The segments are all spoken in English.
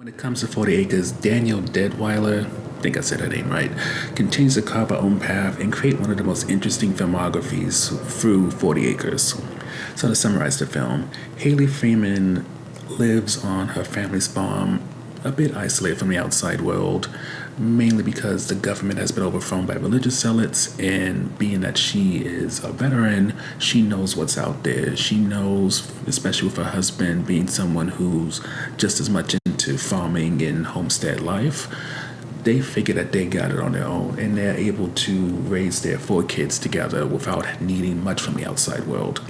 When it comes to 40 Acres, Danielle Deadwyler, I think I said her name right, continues to carve her own path and create one of the most interesting filmographies through 40 Acres. So to summarize the film, Haley Freeman lives on her family's farm, a bit isolated from the outside world, mainly because the government has been overthrown by religious zealots, and being that she is a veteran, she knows what's out there. She knows, especially with her husband being someone who's just as much into farming and homestead life, they figure that they got it on their own and they're able to raise their 4 kids together without needing much from the outside world.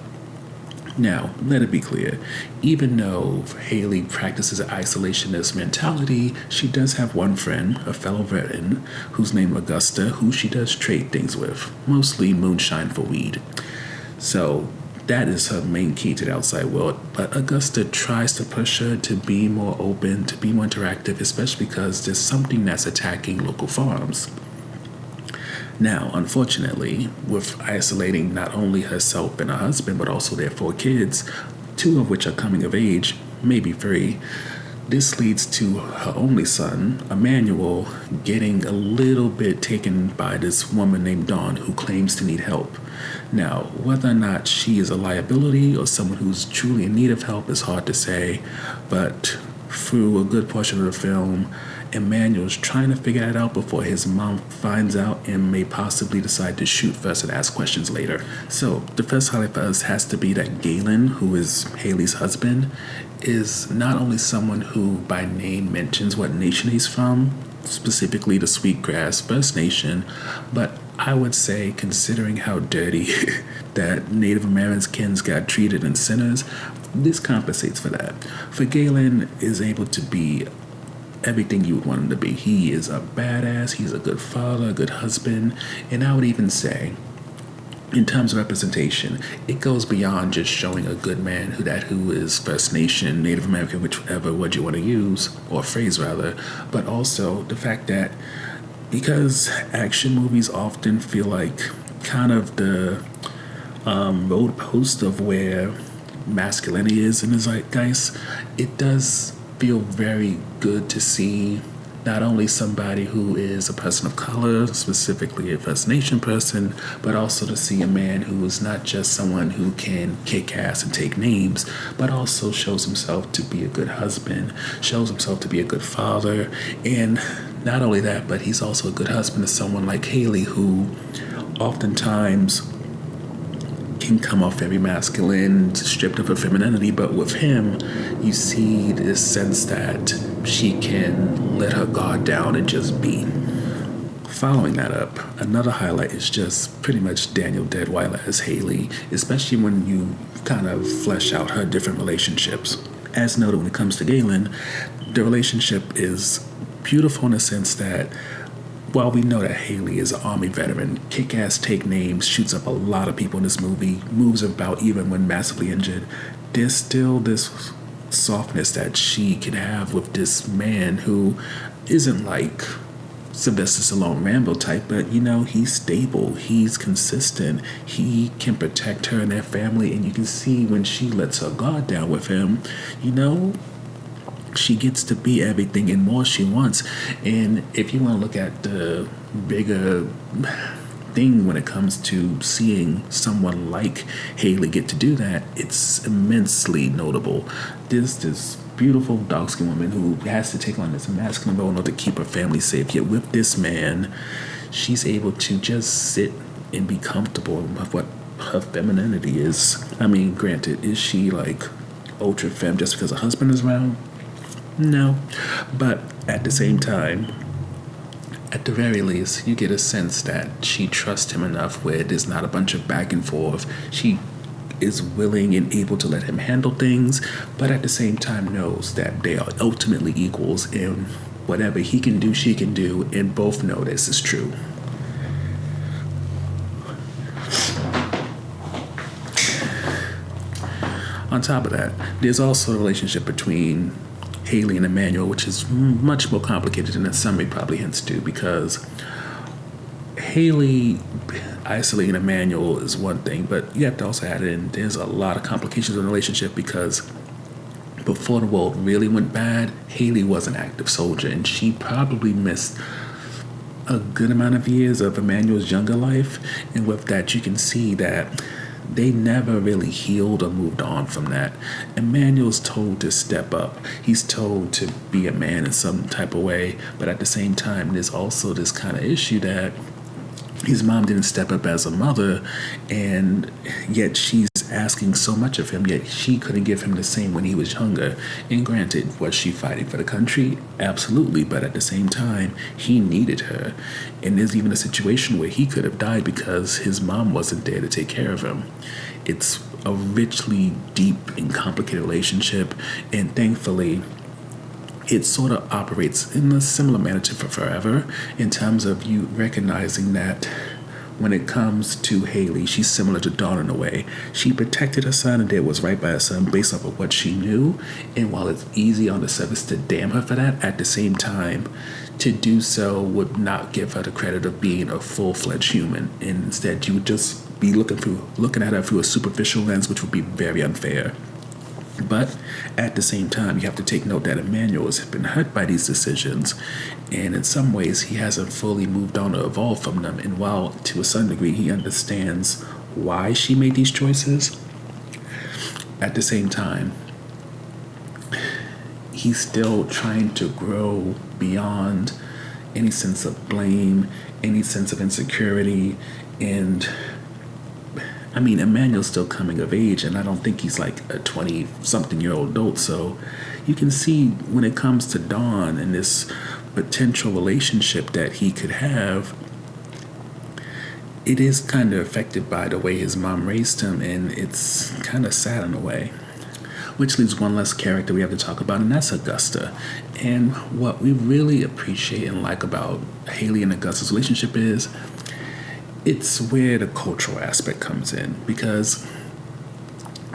Now, let it be clear, even though Haley practices an isolationist mentality, she does have one friend, a fellow veteran, who's named Augusta, who she does trade things with, mostly moonshine for weed. So that is her main key to the outside world, but Augusta tries to push her to be more open, to be more interactive, especially because there's something that's attacking local farms. Now, unfortunately, with isolating not only herself and her husband, but also their 4 kids, 2 of which are coming of age, maybe 3, this leads to her only son, Emmanuel, getting a little bit taken by this woman named Dawn who claims to need help. Now, whether or not she is a liability or someone who's truly in need of help is hard to say, but through a good portion of the film, Emmanuel's trying to figure that out before his mom finds out and may possibly decide to shoot first and ask questions later. So the first highlight for us has to be that Galen, who is Haley's husband, is not only someone who by name mentions what nation he's from, specifically the Sweetgrass First Nation, but I would say, considering how dirty that Native Americans got treated in centers, this compensates for that. For Galen is able to be everything you would want him to be. He is a badass, he's a good father, a good husband, and I would even say, in terms of representation, it goes beyond just showing a good man who is First Nation, Native American, whichever word you want to use, or phrase rather, but also the fact that because action movies often feel like kind of the road post of where masculinity is in the zeitgeist, it does feel very good to see not only somebody who is a person of color, specifically a First Nation person, but also to see a man who is not just someone who can kick ass and take names, but also shows himself to be a good husband, shows himself to be a good father, and not only that, but he's also a good husband to someone like Haley, who oftentimes can come off very masculine, stripped of her femininity, but with him, you see this sense that she can let her guard down and just be. Following that up, another highlight is just pretty much Danielle Deadwyler as Haley, especially when you kind of flesh out her different relationships. As noted, when it comes to Galen, the relationship is beautiful in the sense that while we know that Haley is an Army veteran, kick-ass, take names, shoots up a lot of people in this movie, moves about even when massively injured, there's still this softness that she can have with this man who isn't like Sylvester Stallone Rambo type, but he's stable, he's consistent, he can protect her and their family, and you can see when she lets her guard down with him, she gets to be everything and more she wants. And if you want to look at the bigger thing when it comes to seeing someone like Haley get to do that, it's immensely notable. There's this beautiful dark-skinned woman who has to take on this masculine role in order to keep her family safe, yet with this man, she's able to just sit and be comfortable with what her femininity is. I mean, granted, is she like ultra femme just because her husband is around? No, but at the same time, at the very least, you get a sense that she trusts him enough where there's not a bunch of back and forth. She is willing and able to let him handle things, but at the same time knows that they are ultimately equals, and whatever he can do, she can do, and both know this is true. On top of that, there's also a relationship between Haley and Emmanuel, which is much more complicated than that summary probably hints to, because Haley isolating Emmanuel is one thing, but you have to also add in there's a lot of complications in the relationship because before the world really went bad, Haley was an active soldier, and she probably missed a good amount of years of Emmanuel's younger life. And with that, you can see that they never really healed or moved on from that. Emmanuel's told to step up. He's told to be a man in some type of way. But at the same time, there's also this kind of issue that his mom didn't step up as a mother, and yet she's asking so much of him, yet she couldn't give him the same when he was younger. And granted, was she fighting for the country? Absolutely, but at the same time, he needed her. And there's even a situation where he could have died because his mom wasn't there to take care of him. It's a richly deep and complicated relationship, and thankfully, it sort of operates in a similar manner to Forever, in terms of you recognizing that when it comes to Haley, she's similar to Dawn in a way. She protected her son and did what's right by her son based off of what she knew. And while it's easy on the surface to damn her for that, at the same time, to do so would not give her the credit of being a full-fledged human. And instead, you would just be looking at her through a superficial lens, which would be very unfair. But at the same time, you have to take note that Emmanuel has been hurt by these decisions, and in some ways, he hasn't fully moved on or evolved from them. And while to a certain degree he understands why she made these choices, at the same time, he's still trying to grow beyond any sense of blame, any sense of insecurity, and Emmanuel's still coming of age, and I don't think he's like a 20-something-year-old adult. So you can see when it comes to Dawn and this potential relationship that he could have, it is kind of affected by the way his mom raised him, and it's kind of sad in a way. Which leaves one less character we have to talk about, and that's Augusta. And what we really appreciate and like about Haley and Augusta's relationship is it's where the cultural aspect comes in, because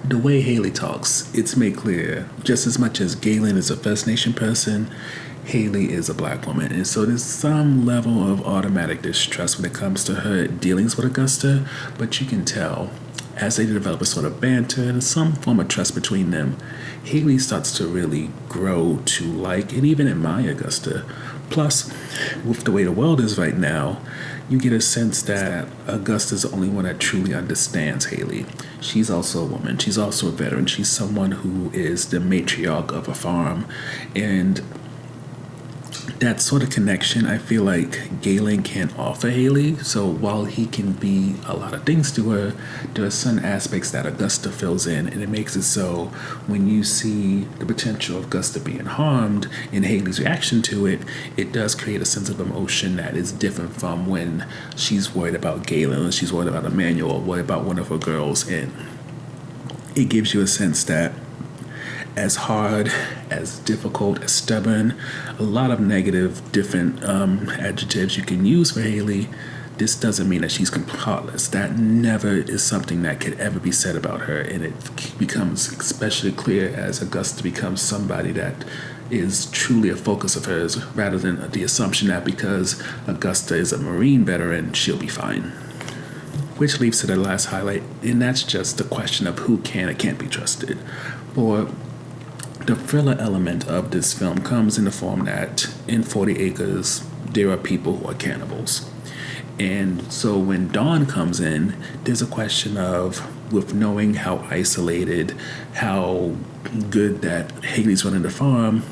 the way Haley talks, it's made clear just as much as Galen is a First Nation person, Haley is a black woman. And so there's some level of automatic distrust when it comes to her dealings with Augusta, but you can tell as they develop a sort of banter and some form of trust between them, Haley starts to really grow to like and even admire Augusta. Plus, with the way the world is right now, you get a sense that Augusta's the only one that truly understands Haley. She's also a woman. She's also a veteran. She's someone who is the matriarch of a farm. And that sort of connection, I feel like Galen can't offer Haley. So while he can be a lot of things to her, there are some aspects that Augusta fills in, and it makes it so when you see the potential of Augusta being harmed and Haley's reaction to it, it does create a sense of emotion that is different from when she's worried about Galen, or she's worried about Emmanuel, or worried about one of her girls. And it gives you a sense that as hard, as difficult, as stubborn, a lot of negative, different adjectives you can use for Haley, this doesn't mean that she's heartless. That never is something that could ever be said about her, and it becomes especially clear as Augusta becomes somebody that is truly a focus of hers, rather than the assumption that because Augusta is a Marine veteran, she'll be fine. Which leads to the last highlight, and that's just the question of who can and can't be trusted. For the thriller element of this film comes in the form that in 40 Acres, there are people who are cannibals. And so when Dawn comes in, there's a question of, with knowing how isolated, how good that Haley's running the farm,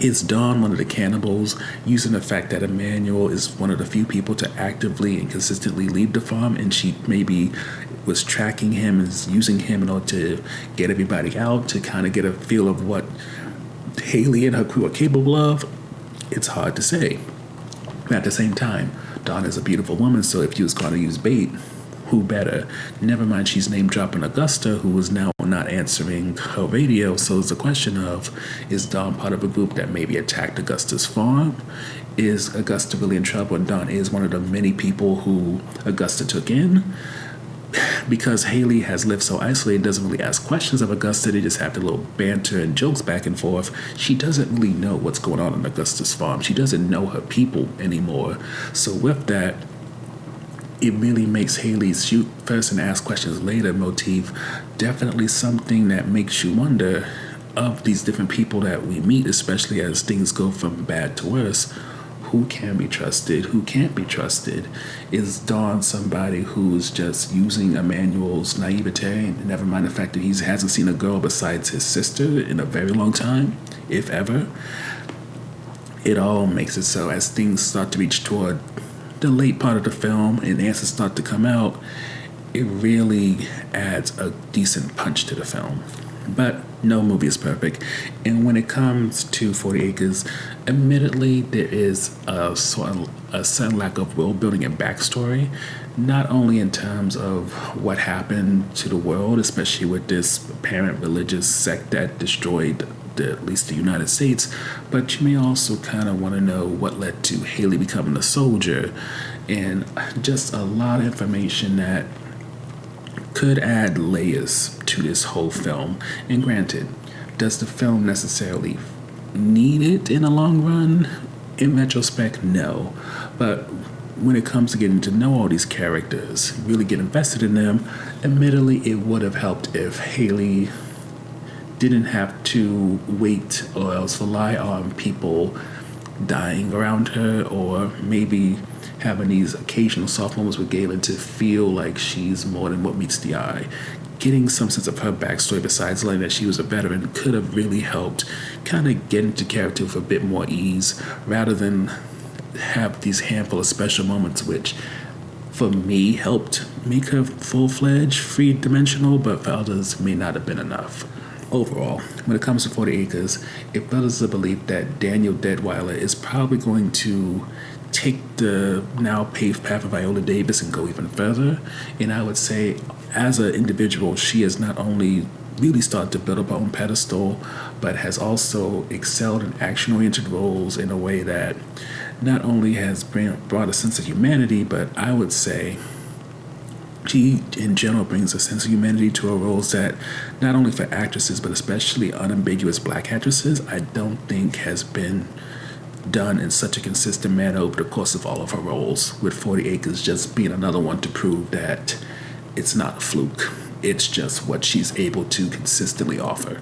is Dawn one of the cannibals, using the fact that Emmanuel is one of the few people to actively and consistently leave the farm, and she maybe was tracking him and using him in order to get everybody out, to kind of get a feel of what Haley and her crew are capable of? It's hard to say. At the same time, Dawn is a beautiful woman, so if you was going to use bait, who better? Never mind, she's name-dropping Augusta, who is now not answering her radio, so it's a question of, is Dawn part of a group that maybe attacked Augusta's farm? Is Augusta really in trouble, and Dawn is one of the many people who Augusta took in? Because Haley has lived so isolated, doesn't really ask questions of Augusta, they just have the little banter and jokes back and forth. She doesn't really know what's going on Augusta's farm. She doesn't know her people anymore. So with that, it really makes Haley's shoot first and ask questions later motif definitely something that makes you wonder, of these different people that we meet, especially as things go from bad to worse, who can be trusted, who can't be trusted. Is Dawn somebody who's just using Emmanuel's naivete, and never mind the fact that he hasn't seen a girl besides his sister in a very long time, if ever? It all makes it so as things start to reach toward the late part of the film and answers start to come out, it really adds a decent punch to the film. But no movie is perfect. And when it comes to 40 Acres, admittedly, there is a certain lack of world building and backstory, not only in terms of what happened to the world, especially with this apparent religious sect that destroyed at least the United States, but you may also kind of want to know what led to Haley becoming a soldier, and just a lot of information that could add layers to this whole film. And granted, does the film necessarily need it in the long run? In retrospect, no. But when it comes to getting to know all these characters, really get invested in them, admittedly, it would have helped if Haley didn't have to wait or else rely on people dying around her, or maybe having these occasional soft moments with Galen to feel like she's more than what meets the eye. Getting some sense of her backstory besides learning that she was a veteran could have really helped kind of get into character with a bit more ease, rather than have these handful of special moments which for me helped make her full-fledged, three-dimensional, but for others may not have been enough. Overall, when it comes to 40 Acres, it builds the belief that Danielle Deadwyler is probably going to take the now paved path of Viola Davis and go even further. And I would say, as an individual, she has not only really started to build up her own pedestal, but has also excelled in action-oriented roles in a way that not only has brought a sense of humanity, but I would say she, in general, brings a sense of humanity to her roles that not only for actresses, but especially unambiguous black actresses, I don't think has been done in such a consistent manner over the course of all of her roles, with 40 Acres just being another one to prove that it's not a fluke. It's just what she's able to consistently offer.